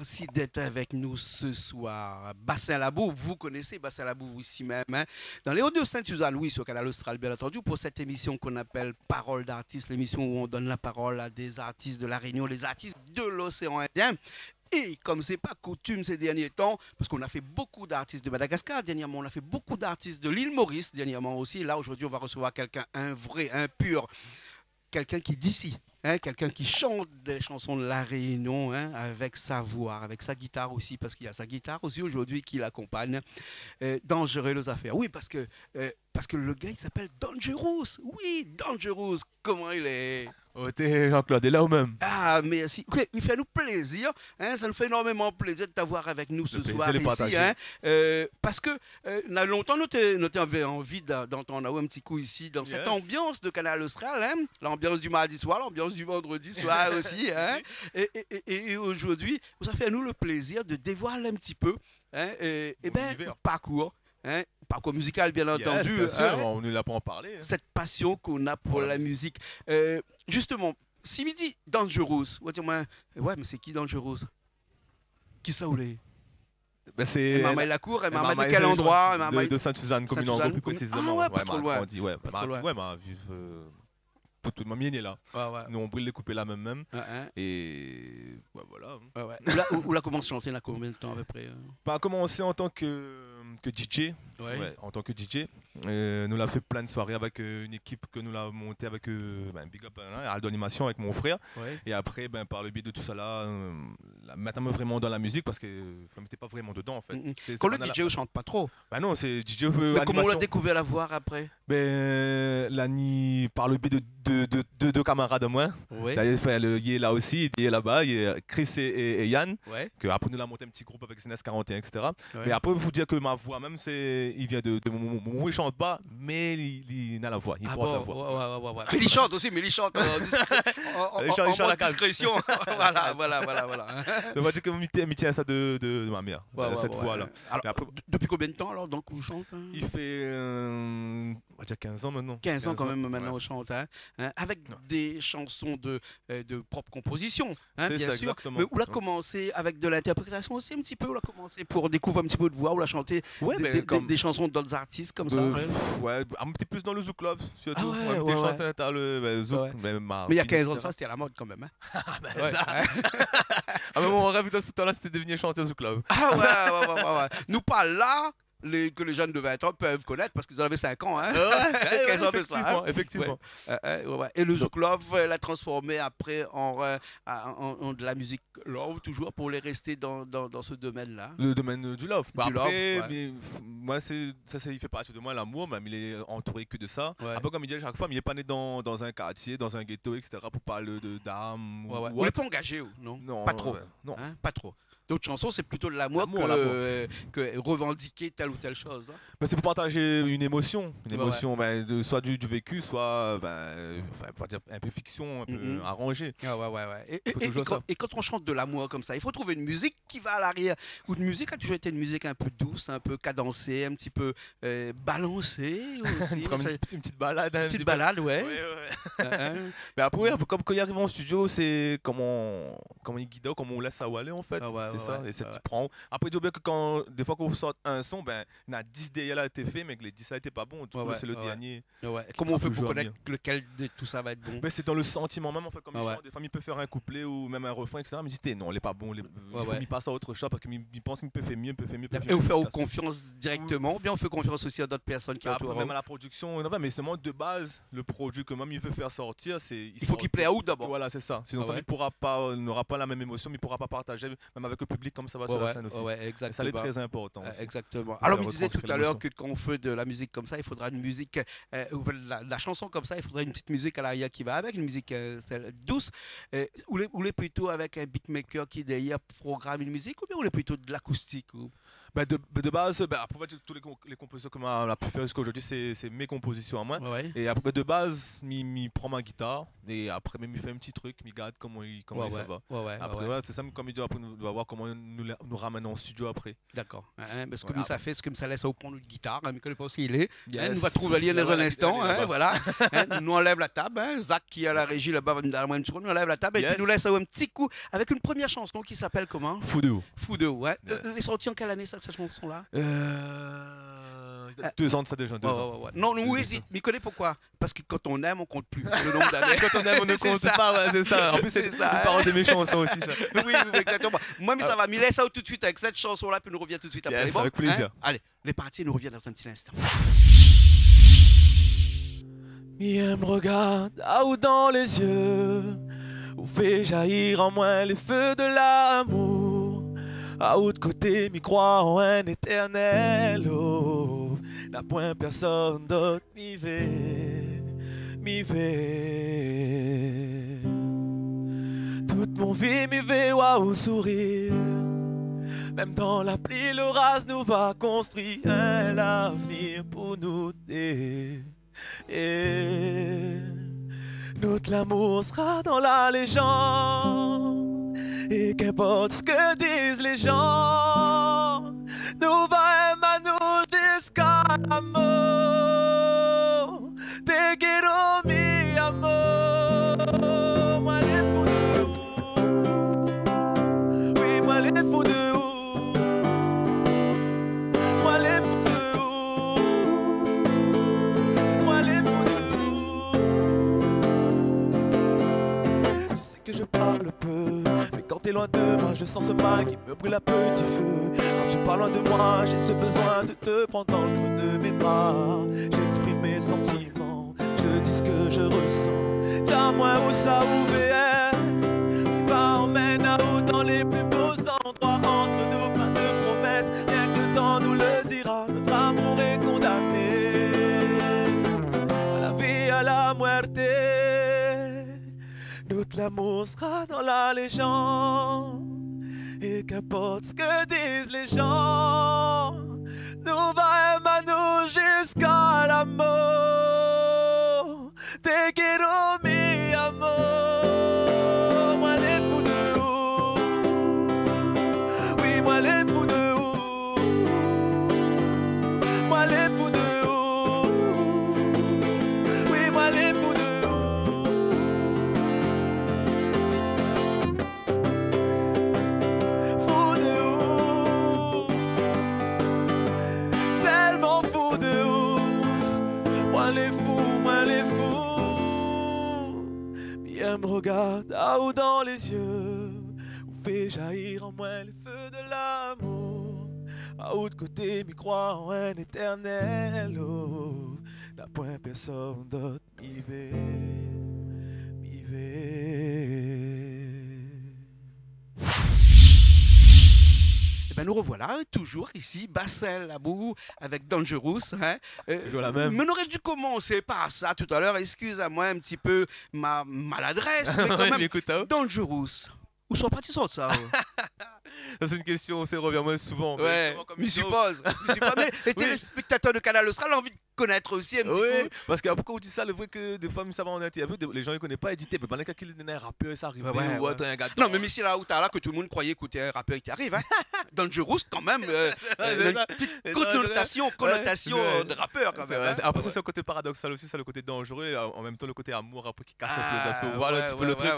Merci d'être avec nous ce soir. Bassin Labou, vous connaissez Bassin Labou ici même, hein, dans les Hauts-de-Sainte-Suzanne, oui, sur Canal Austral, bien entendu, pour cette émission qu'on appelle Parole d'artistes, l'émission où on donne la parole à des artistes de la Réunion, les artistes de l'océan Indien. Et comme c'est pas coutume ces derniers temps, parce qu'on a fait beaucoup d'artistes de Madagascar dernièrement, on a fait beaucoup d'artistes de l'île Maurice dernièrement aussi. Et là, aujourd'hui, on va recevoir quelqu'un, un vrai, un pur, quelqu'un qui d'ici, hein, quelqu'un qui chante des chansons de la Réunion, hein, avec sa voix, avec sa guitare aussi, parce qu'il y a sa guitare aussi aujourd'hui qui l'accompagne. Dangereux les affaires. Oui, parce que le gars, il s'appelle Dangerous. Oui, Dangerous. Comment il est? Oh, t'es Jean-Claude, est là ou même? Ah, merci. Ok, il fait nous plaisir. Hein, ça nous fait énormément plaisir de t'avoir avec nous ce soir plaisir est ici. partagé. Hein, parce que longtemps, nous avons envie d'entendre un petit coup ici dans cette ambiance de Canal Austral. Hein, l'ambiance du mardi soir, l'ambiance du vendredi soir aussi. Hein, et aujourd'hui, ça fait nous le plaisir de dévoiler un petit peu parcours. Hein, parcours musical, bien entendu. Bien sûr, hein, on est là pour en parler. Hein. Cette passion qu'on a pour la musique. Justement, si me dit Dangerous, ouais, mais c'est qui Dangerous? Qui ça ou les? Ben c'est Maman Lacour, maman de quel endroit? De Sainte-Suzanne, commune en gros, plus précisément. Ah ouais, pas trop loin. Grandi, ouais, ma vie, tout ma mienne est là. Ouais. Nous on brûle les couper là même. Hein. Et ouais, voilà. Ouais. Où la commence à chanter, là, combien de temps à peu près? Bah, commencé en tant que DJ. Ouais, en tant que DJ. Nous l'a fait plein de soirées avec une équipe que nous l'a montée avec Big Up Aldo Animation avec mon frère. Ouais. Et après, par le biais de tout ça là, maintenant vraiment dans la musique parce que je n'étais pas vraiment dedans en fait. Quand le DJ ne chante pas trop. Bah non, c'est DJ. Mais comment on l'a découvert la voir après? Lani, par le biais de deux camarades de moi. Ouais. Il est là aussi, il est là-bas, il y a Chris et Yann. Ouais. Que après nous avons monté un petit groupe avec Zines 41, etc. Ouais. Mais après, il faut dire que ma voix même, il vient de mon où il chante pas, mais il a la voix, il porte la voix. Ouais. Mais il chante aussi, mais il chante en mode discrétion. voilà. On va dire que je tiens ça de ma mère, cette voix-là. Alors, depuis combien de temps alors donc vous chantez? Il fait on va dire 15 ans maintenant. 15 ans quand même maintenant on chante, hein, avec des chansons de propre composition, hein, bien sûr. Exactement. Mais on a commencé avec de l'interprétation aussi un petit peu, on a commencé pour découvrir un petit peu de voix, on a chanté des chansons d'autres artistes comme ça. Ouais, un petit plus dans le Zouk Love surtout. T'as le Zouk. Mais il y a 15 ans de ça, c'était à la mode quand même. Mais mon rêve dans ce temps-là, c'était de devenir chanteur Zouk Love. Ouais. Nous pas là. Que les jeunes de 20 ans peuvent connaître parce qu'ils en avaient 5 ans. Hein. 15 ans de ça, hein. Effectivement. Ouais. Et le Zouk Love l'a transformé après en de la musique love, toujours pour les rester dans ce domaine-là. Le domaine du love. Après, love, mais, moi, il fait partie de moi, l'amour, même il est entouré que de ça. Ouais. Après, comme il dit à chaque fois, il n'est pas né dans un quartier, dans un ghetto, etc., pour parler d'âme. On n'est pas engagé, non? Non. Pas trop. Non. Hein? Pas trop. D'autres chansons, c'est plutôt de l'amour que revendiquer telle ou telle chose. Hein. Mais c'est pour partager une émotion soit du vécu, soit dire un peu fiction, un peu arrangée. Ouais. Et quand on chante de l'amour comme ça, il faut trouver une musique qui va à l'arrière. Ou une musique a toujours été une musique un peu douce, un peu cadencée, un petit peu balancée aussi. Comme une petite balade. Une petite balade, ouais. Mais après, comme quand il arrive en studio, c'est comment il guide, comment on laisse ça aller en fait. C'est ça, et tu prends. Après, il faut bien que des fois qu'on sort un son, il y en a 10 derrière là, été fait, mais que les 10 là n'étaient pas bons. C'est le dernier. Comment on fait pour connaître lequel de tout ça va être bon? C'est dans le sentiment même, en fait, comme des fois, il peut faire un couplet ou même un refrain, etc. Mais il dit, non, il n'est pas bon, il faut qu'il passe à autre chose parce qu'il pense qu'il peut faire mieux, Et on fait confiance directement, ou bien on fait confiance aussi à d'autres personnes qui entourent. Même à la production, mais seulement de base, le produit que même il veut faire sortir, il faut qu'il plaît à où d'abord. Voilà, c'est ça. Sinon, il n'aura pas la même émotion, mais il ne pourra pas partager, même avec le public, comme ça va sur la scène aussi. Exactement. Ça, c'est très important. Exactement. Alors, on me disait tout à l'heure que quand on fait de la musique comme ça, il faudra une musique, la chanson comme ça, il faudra une petite musique à l'arrière qui va avec, une musique douce, ou les plutôt avec un beatmaker qui derrière programme une musique, ou bien on est plutôt de l'acoustique de base, après tous les compositions que m'a pu faire jusqu'aujourd'hui, c'est mes compositions à moi. Et après de base, il prend ma guitare et après même il fait un petit truc, il garde comment ça va. Après c'est ça, comme il doit voir comment nous ramène en studio après. D'accord. Parce que ça fait ce que ça laisse au point de guitare, mais que le pense qu'il est. Yes. Nous va trouver lien dans un instant. Voilà. Nous enlève la table. Zach qui est à la régie là-bas, nous enlève la table et puis nous laisse un petit coup avec une première chanson qui s'appelle comment? Foudou. Ouais. Elle est sortie en quelle année cette chanson-là? 2 ans de ça déjà, 2 ans. Non, nous hésite. Mais connais pourquoi? Parce que quand on aime, on compte plus le nombre d'années. Quand on aime, on ne compte pas, ouais, c'est ça. En plus, c'est une parole de mes chansons aussi, ça. Oui, exactement. Moi, mais ça va. Mais laisse ça tout de suite avec cette chanson-là, puis nous revient tout de suite après. Yes, avec plaisir. Allez, les parties, nous reviennent dans un petit instant. Elle me regarde haut dans les yeux, où fait jaillir en moi les feux de l'amour. À l'autre côté, m'y croit en un éternel. Oh, n'a point personne d'autre m'y veut. Toute mon vie m'y veut au sourire. Même dans la pluie, l'orage nous va construire un avenir pour nous deux. Et notre l'amour sera dans la légende. Et qu'importe ce que disent les gens, nous va aimer à nous jusqu'à la mort. Te quiero mi amor. Moi les fous de vous. Oui, moi les fous de vous. Moi les fous de vous. Moi les fous de vous. Tu sais que je parle peu, mais quand t'es loin de moi, je sens ce mal qui me brûle à petit feu. Quand tu parles loin de moi, j'ai ce besoin de te prendre dans le creux de mes bras. J'exprime mes sentiments, je te dis ce que je ressens. Dis-moi où ça ouvert, il va emmène à où dans les plus beaux endroits. Entre nous, pas de promesses, rien que le temps nous le dira. Notre amour est condamné à la vie, à la muerte. Notre l'amour sera dans la légende. Et qu'importe ce que disent les gens, nous va aimer à nous jusqu'à la mort. Te quiero mi amor. Moi les fous de vous. Oui, moi les fous de vous. Moi les fous de vous. Oui, moi les fous de vous. Elle me regarde haut dans les yeux, où fait jaillir en moi les feux de l'amour. À l'autre côté, m'y croit en un éternel. Oh, n'a point personne d'autre m'y veut. Eh ben nous revoilà, toujours ici, Bassel Abou avec Dangerous. Hein. Toujours la même. Mais on aurait dû commencer par ça tout à l'heure. Excuse-moi un petit peu ma maladresse, mais quand même, écoute, hein. Dangerous. Où sont partis ça? Ça, c'est une question, on revient moins souvent. Ouais, je suppose. Mais les téléspectateurs de Canal Austral ont envie de connaître aussi un petit peu. Parce qu'après, quand on dit ça, le vrai que des fois, ça va en interview, les gens ne connaissent pas édité. Mais pendant qu'il y a un rappeur, ça arrive. Un gars. Non, mais ici, là où t'as là, que tout le monde croyait écouter un rappeur qui arrive. Hein. Dangerous, quand même. Une petite connotation de rappeur, quand même. Après, ça, c'est le côté paradoxal aussi, c'est le côté dangereux. Et en même temps, le côté amour, après, qui casse un peu. Voilà un petit peu le truc.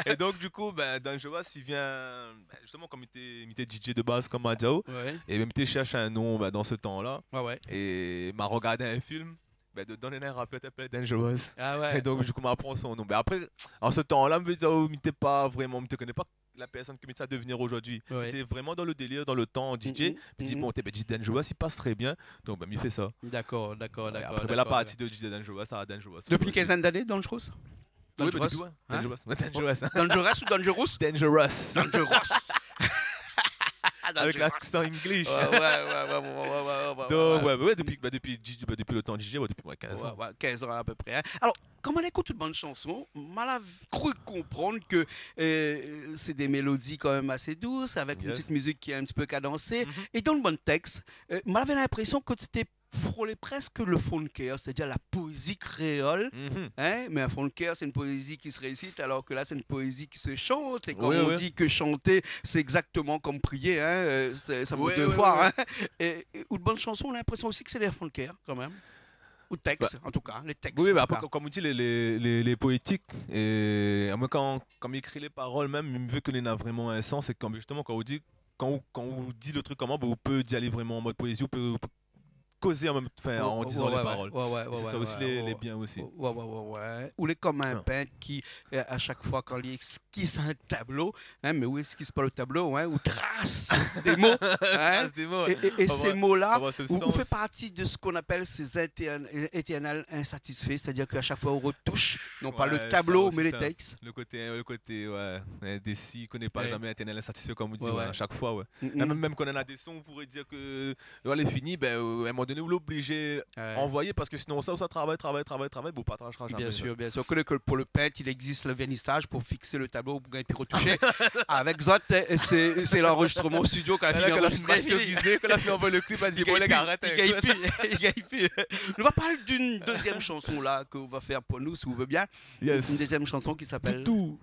Et donc, du coup, Dangerous, il vient. Justement, comme il était DJ de base, comme Adjao. Et même, il cherche un nom dans ce temps-là. Et m'a regardé un film, dedans il y a un rappeur qui s'appelle Dangerous. Et donc du coup m'apprend son nom. Après, en ce temps-là, je me disais, oh, t'es pas vraiment, je ne connais pas la personne que ça devenir aujourd'hui. C'était vraiment dans le délire, dans le temps en DJ. Puis dit, bon, t'es DJ Dangerous, il passe très bien. Donc il fait ça. D'accord. Après, la partie de DJ Dangerous, ça a Dangerous. Depuis une quinzaine d'années, Dangerous? Dangerous. Dangerous ou Dangerous? Dangerous. Avec l'accent anglais. Donc, depuis le temps DJ, depuis 15 ans. 15 ans à peu près. Hein. Alors, comme on écoute une bonne chanson, on a cru comprendre que c'est des mélodies quand même assez douces, avec une petite musique qui est un petit peu cadencée. Et dans le bon texte, on avait l'impression que c'était frôler presque le funker, c'est-à-dire la poésie créole. Hein? Mais un funker, c'est une poésie qui se récite, alors que là, c'est une poésie qui se chante. Et comme on dit que chanter, c'est exactement comme prier. Hein? Ça vaut deux fois. Hein? Ou de bonnes chansons, on a l'impression aussi que c'est des funkers, quand même. Ou textes, en tout cas. Les textes. Oui, après, comme on dit, les poétiques, et moi, quand il écrit les paroles, même, il veut que les a vraiment un sens. Et quand, justement, quand on dit le truc comment, on peut y aller vraiment en mode poésie, on peut causer en disant les paroles. C'est ça aussi les biens aussi. Ou les comme un peintre qui, à chaque fois, quand il esquisse un tableau, hein, mais où esquisse pas le tableau, hein, ou trace des mots. Hein, et ces mots-là, on fait partie de ce qu'on appelle ces éternels insatisfaits, c'est-à-dire qu'à chaque fois, on retouche, non pas le tableau, mais les textes. Le côté des si, qu'on n'est pas jamais éternel insatisfait, comme on dit, à chaque fois. Même quand on a des sons, on pourrait dire que voilà, est fini, ben, à un moment donné, vous l'obligez à envoyer parce que sinon ça travaille, vous partagera jamais. Bien sûr. Que pour le peintre, il existe le vernissage pour fixer le tableau et puis retoucher. Avec Zot, c'est l'enregistrement studio qu'on a fini masterisé, qu'on a fini envoyer le clip, a dit bon les gars, arrête. Il gagne plus. On va parler d'une deuxième chanson là qu'on va faire pour nous si vous voulez bien. Une deuxième chanson qui s'appelle Doudou,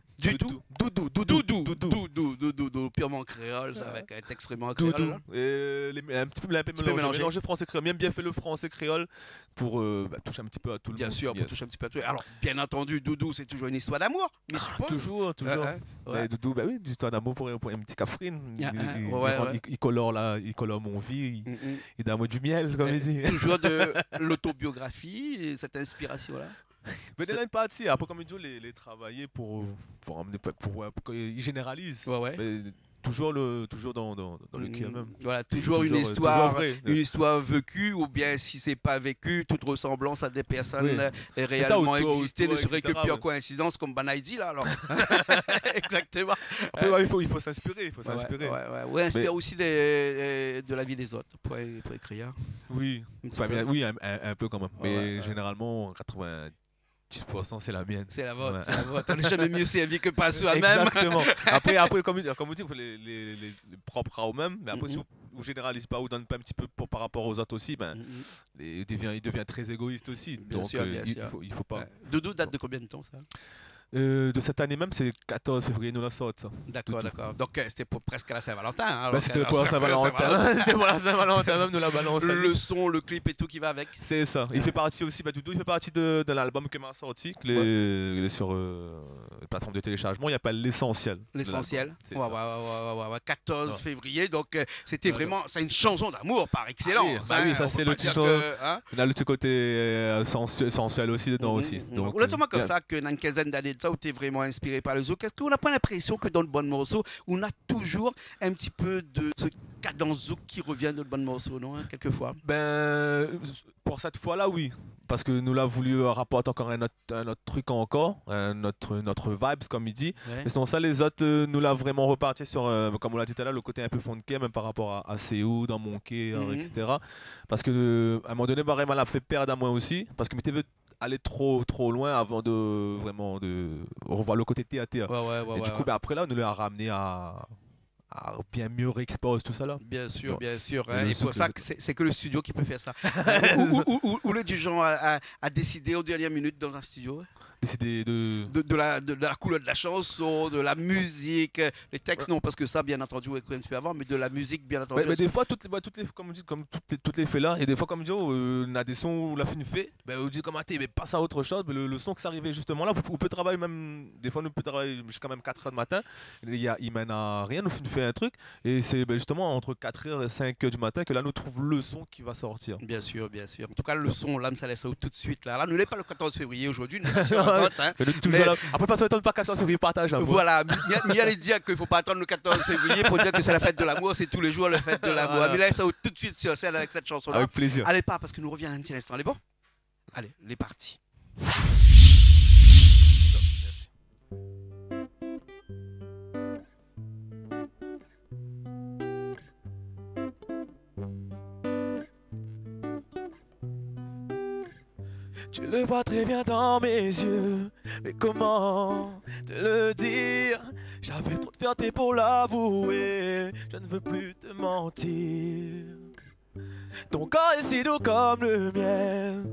purement créole, avec un texte vraiment créole. Un petit peu mélangé français-créole, bien fait le français-créole pour toucher un petit peu à tout le monde. Bien sûr, pour toucher un petit peu à tout. Alors, bien entendu, Doudou, c'est toujours une histoire d'amour, mais toujours. Doudou, bah oui, une histoire d'amour pour un petit Cafrine. Il colore mon vie, il donne du miel, comme il dit. Toujours de l'autobiographie, cette inspiration-là. Mais déjà une partie, après comme il dit, les travailler pour qu'ils généralisent. Toujours dans le cœur même. Voilà, toujours une histoire vécue, ou bien si c'est pas vécu, toute ressemblance à des personnes réellement existées ne serait que pure coïncidence, comme Banaï dit là alors. Exactement. Après, il faut s'inspirer. Inspire aussi de la vie des autres pour écrire. Oui, un peu quand même. Mais généralement, 10% c'est la mienne. C'est la vôtre. On n'est jamais mieux servi que par soi-même. Exactement. Après comme on dit, les propres à eux-mêmes, mais après, si on généralise pas ou donne pas un petit peu par rapport aux autres aussi, ben, il devient très égoïste aussi. Bien donc sûr. Il faut pas. Doudou date de combien de temps ça? De cette année même, c'est 14 février, nous la sorte ça. D'accord. Donc c'était presque à la Saint-Valentin. C'était pour la Saint-Valentin. C'était pour la Saint-Valentin même, nous la balance. Le son, le clip et tout qui va avec. C'est ça. Il fait partie aussi, Doudou, il fait partie de l'album que m'a sorti, il est sur la plateforme de téléchargement, il s'appelle L'Essentiel. L'Essentiel. 14 février, donc c'était vraiment, c'est une chanson d'amour par excellence. Oui, ça c'est le titre. On a le petit côté sensuel aussi dedans aussi. Donc, comme ça que dans une quinzaine d'années ça où tu es vraiment inspiré par le zouk, est-ce qu'on n'a pas l'impression que dans le bon morceau, on a toujours un petit peu de ce cadence zouk qui revient dans le bon morceau, non, quelquefois? Pour cette fois-là, oui. Parce que nous l'avons voulu rapporter encore un autre truc encore, notre vibes, comme il dit. Et sinon, ça, les autres, nous l'avons vraiment reparti sur, comme on l'a dit tout à l'heure, le côté un peu funky, même par rapport à Séou, dans Monkey, etc. Parce que, à un moment donné, vraiment, l'a fait perdre à moi aussi. Parce que je m'étais aller trop loin avant de vraiment de revoir le côté théâtre. Et du coup, après là, on nous l'a ramené à bien mieux réexpose tout ça là. Bien sûr. Hein, et pour ça, c'est que le studio qui peut faire ça. Ou le du genre à décider aux dernières minutes dans un studio. Décider de la couleur de la chanson, de la musique, les textes non, parce que ça bien entendu on peut avant, mais de la musique bien entendu. Mais des fois toutes les comme on dit, comme toutes les faits là, et des fois comme on dit on a des sons où la fin fait, on dit comme mais passe à autre chose, mais le son que ça arrivait justement là, on peut travailler même des fois on peut travailler jusqu'à même 4h du matin, il mène à rien, nous fait un truc et c'est justement entre 4h et 5h du matin que là nous trouve le son qui va sortir. Bien sûr. En tout cas le son là ça laisse tout de suite là nous n'est pas le 14 février aujourd'hui. Hein. Mais après, pas attendre pas 14 février, partage. Voilà, il y a les dire qu'il ne faut pas attendre le 14 février pour dire que c'est la fête de l'amour, c'est tous les jours la fête de l'amour. Mais là, ça va tout de suite sur scène avec cette chanson-là. Avec plaisir. Allez, pas parce que nous reviens un petit instant. Allez, bon? Allez, les parties. Tu le vois très bien dans mes yeux, mais comment te le dire? J'avais trop de fierté pour l'avouer, je ne veux plus te mentir. Ton corps est si doux comme le miel,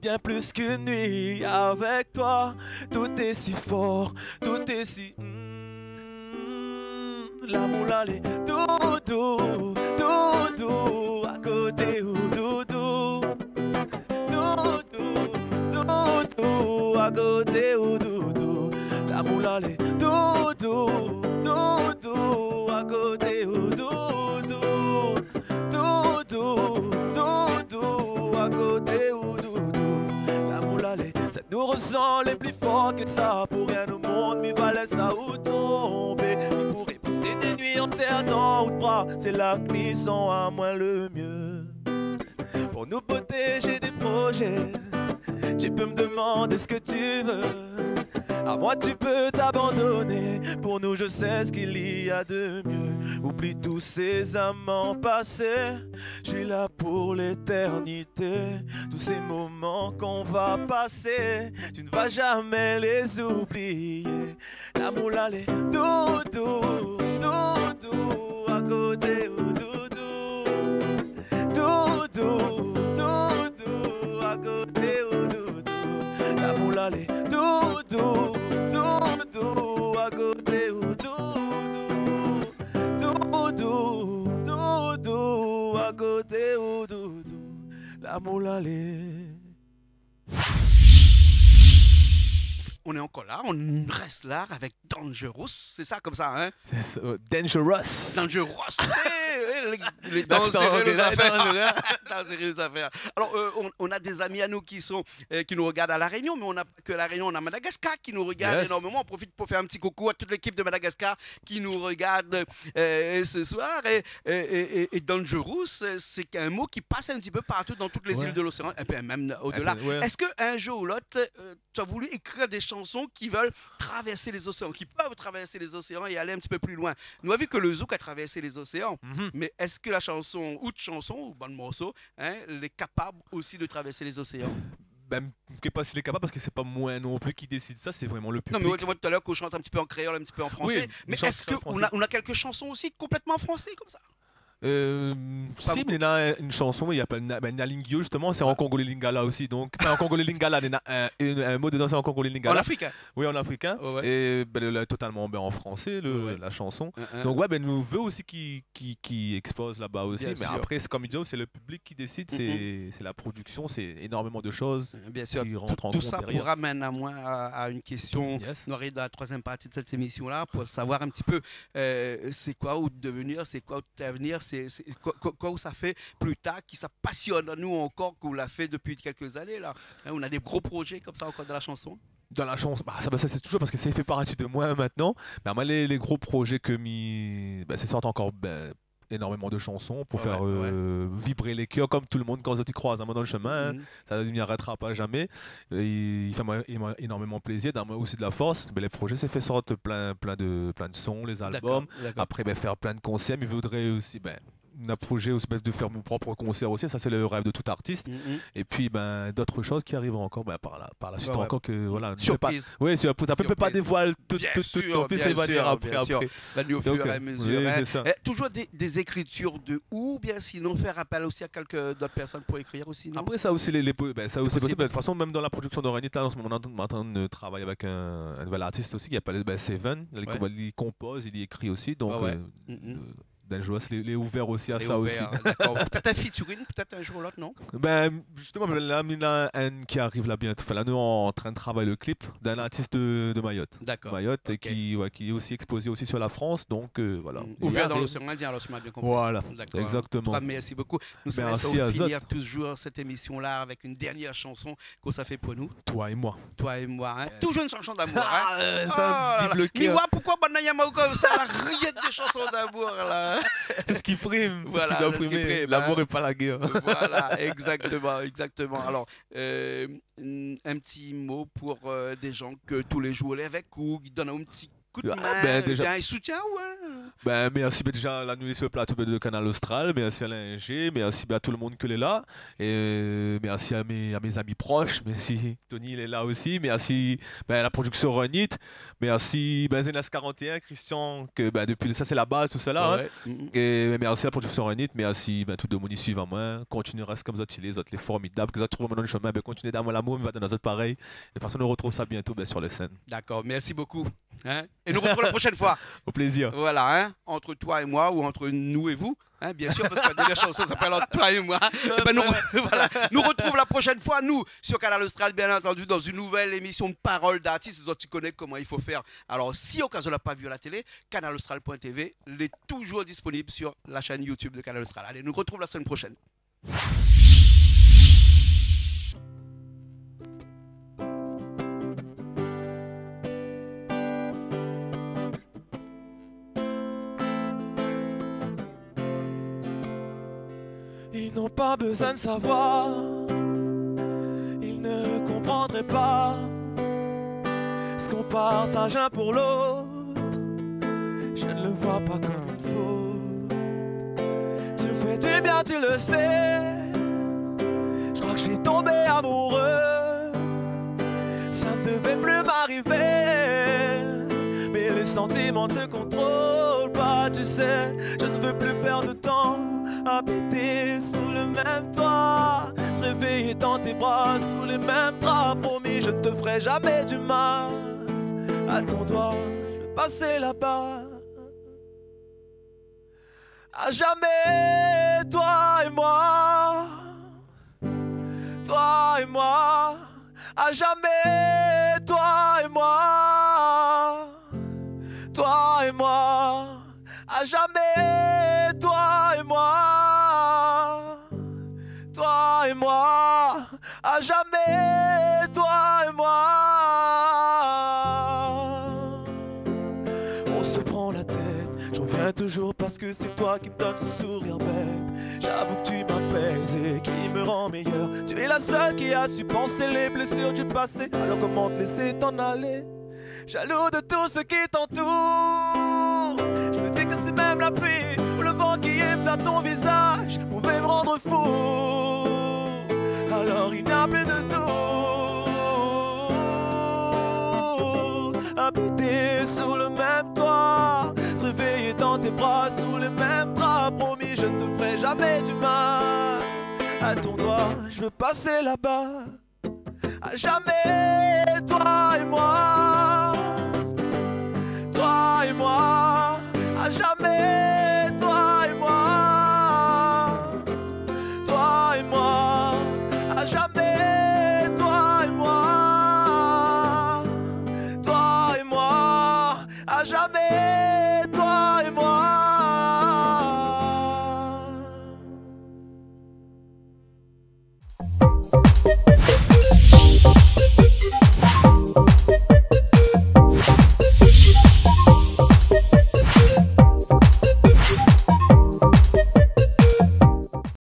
bien plus qu'une nuit avec toi. Tout est si fort, tout est si... L'amour l'aller doudou, doudou, à côté ou doudou, doudou, doudou, à côté ou doudou. L'amour l'aller doudou, doudou, à côté ou doudou, doudou, doudou, à côté ou doudou. L'amour l'aller, ça nous ressent les plus forts que ça. Pour rien au monde, mais valait ça ou tomber. Il pourrait passer des nuits entières dans haut bras. C'est là qu'ils sont à moins le mieux. Pour nous protéger des projets, tu peux me demander ce que tu veux. À moi tu peux t'abandonner. Pour nous je sais ce qu'il y a de mieux. Oublie tous ces amants passés. Je suis là pour l'éternité. Tous ces moments qu'on va passer, tu ne vas jamais les oublier. L'amour l'aller doudou, doudou, à côté ou doudou, doudou, doudou, à côté ou doudou. L'amour l'aller doudou, doudou, à côté ou doudou, doudou, doudou, à côté ou doudou. L'amour l'aller. On est encore là, on reste là avec Dangerous, c'est ça comme ça, hein? Dangerous. Dangerous, les dangereuses affaires. Alors, on a des amis à nous qui nous regardent à La Réunion, mais on n'a pas que La Réunion, on a Madagascar qui nous regarde énormément. On profite pour faire un petit coucou à toute l'équipe de Madagascar qui nous regarde ce soir. Et Dangerous, c'est un mot qui passe un petit peu partout dans toutes les îles de l'océan, et puis même au-delà. Est-ce qu'un jour ou l'autre, tu as voulu écrire des chansons qui veulent traverser les océans, qui peuvent traverser les océans et aller un petit peu plus loin? Nous avons vu que le zouk a traversé les océans, mais est-ce que la chanson, ou de chanson, ou bon morceau, hein, est capable aussi de traverser les océans? Ben, je ne sais pas s'il est capable parce que c'est pas moi non plus qui décide ça, c'est vraiment le public. Non, mais moi tout à l'heure qu'on chante un petit peu en créole, un petit peu en français, mais est-ce qu'on a quelques chansons aussi complètement en français comme ça? Si, mais il y a une chanson, il appelle Nalingio justement, c'est en congolais lingala aussi. Donc, en congolais lingala, il y a un mot dedans, c'est en congolais lingala. En africain? Oui, en africain. Et totalement en français, la chanson. Donc, nous veut aussi qui expose là-bas aussi. Mais après, c'est comme il dit, c'est le public qui décide, c'est la production, c'est énormément de choses qui rentrent en compte. Tout ça pour ramener à moi à une question. On arrive dans la troisième partie de cette émission-là pour savoir un petit peu c'est quoi ou devenir, c'est quoi l'avenir. C'est quoi où ça fait plus tard, qui ça passionne à nous encore, qu'on l'a fait depuis quelques années là. On a des gros projets comme ça encore dans la chanson. Dans la chanson, ça c'est toujours parce que ça fait partie de moi maintenant. Mais moi les gros projets que c'est sortent encore énormément de chansons pour faire vibrer les cœurs comme tout le monde quand ils croisent dans le chemin. Ça ne m'arrêtera pas jamais. Il fait énormément plaisir, moi aussi de la force. Les projets, c'est fait sortir plein de sons, les albums. D'accord. Après, faire plein de concerts. Mais je voudrais aussi un projet aussi de faire mon propre concert aussi, ça c'est le rêve de tout artiste. Et puis d'autres choses qui arriveront encore par la suite encore que voilà. Surprise. Oui, surprise. Après, on peut pas dévoiler tout non plus, ça va dire après. Au fur et à mesure. Toujours des écritures de ou bien sinon faire appel aussi à quelques d'autres personnes pour écrire aussi. Non? Après ça aussi ça aussi possible. De toute façon, même dans la production d'Oranier, en ce moment on est en train de travailler avec un nouvel artiste aussi qui s'appelle Seven. Il compose, il écrit aussi, donc. Dangerous, il est ouvert aussi à ça aussi. Peut-être un featuring, peut-être un jour ou l'autre, non? Justement, là, il y en a un qui arrive là bientôt. Là, nous, on est en train de travailler le clip d'un artiste de Mayotte. D'accord. Mayotte, et qui est aussi exposé aussi sur la France. Donc, voilà. Ouvert dans l'océan Indien, alors, si je m'as bien compris. Voilà, exactement. Merci beaucoup. Nous allons finir toujours cette émission-là avec une dernière chanson que ça fait pour nous. Toi et moi. Toi et moi. Hein? Toujours une chanson d'amour. Ça vibre le cœur. Mais pourquoi Banayama comme ça? Rien de chansons d'amour, là. C'est ce qui prime, voilà, c'est ce qui doit primer. L'amour et pas la guerre. Voilà, exactement. Alors, un petit mot pour des gens que tous les jours on est avec ou qui donnent un petit coup de main, ben, déjà, un soutien, ouais. Ben, merci déjà à la nuit sur le plateau de Canal Austral, merci à l'ING, merci à tout le monde qui est là, et merci à mes amis proches, merci Tony il est là aussi, merci à la production Renit, merci Zenas 41, Christian, que depuis ça c'est la base, tout cela, Ouais. hein. Et merci à la production Renit, merci tout le monde qui suit à moi, continuez à rester comme ça, les autres les formidables, que vous trouvez dans le chemin, continuez d'avoir l'amour, va dans nos autres pareils, et de toute façon on retrouve ça bientôt sur les scènes. D'accord, merci beaucoup. Hein? Et nous retrouvons la prochaine fois. Au plaisir. Voilà, hein? Entre toi et moi ou entre nous et vous. Hein, bien sûr, parce que la dernière chanson s'appelle Entre toi et moi. Et ben nous retrouvons la prochaine fois, nous, sur Canal Austral, bien entendu, dans une nouvelle émission de Parole d'artistes. Tu connais comment il faut faire. Alors, si au cas où on l'a pas vu à la télé, canalaustral.tv, il est toujours disponible sur la chaîne YouTube de Canal Austral. Allez, nous retrouvons la semaine prochaine. Ils n'ont pas besoin de savoir, ils ne comprendraient pas ce qu'on partage un pour l'autre. Je ne le vois pas comme une faute. Tu me fais du bien, tu le sais. Je crois que je suis tombé amoureux. Ça ne devait plus m'arriver, mais les sentiments ne se contrôlent pas, tu sais. Je ne veux plus perdre de temps, habiter sous le même toit, se réveiller dans tes bras, sous les mêmes draps. Promis, je ne te ferai jamais du mal. À ton doigt, je vais passer là-bas. À jamais, toi et moi. Toi et moi. À jamais, toi et moi. Toi et moi. À jamais, toi et moi. Toi et moi. À jamais, toi et moi. On se prend la tête, j'en viens toujours parce que c'est toi qui me donnes ce sourire bête. J'avoue que tu m'apaises et qui me rend meilleur. Tu es la seule qui a su penser les blessures du passé. Alors comment te laisser t'en aller, jaloux de tout ce qui t'entoure. Je me dis que c'est même la pluie ou le vent qui effleure ton visage pouvait me rendre fou. Alors il n'y a plus de doute. Habiter sous le même toit, se réveiller dans tes bras sous les mêmes draps. Promis, je ne te ferai jamais du mal. À ton doigt, je veux passer là-bas. À jamais, toi et moi. Toi et moi. À jamais, toi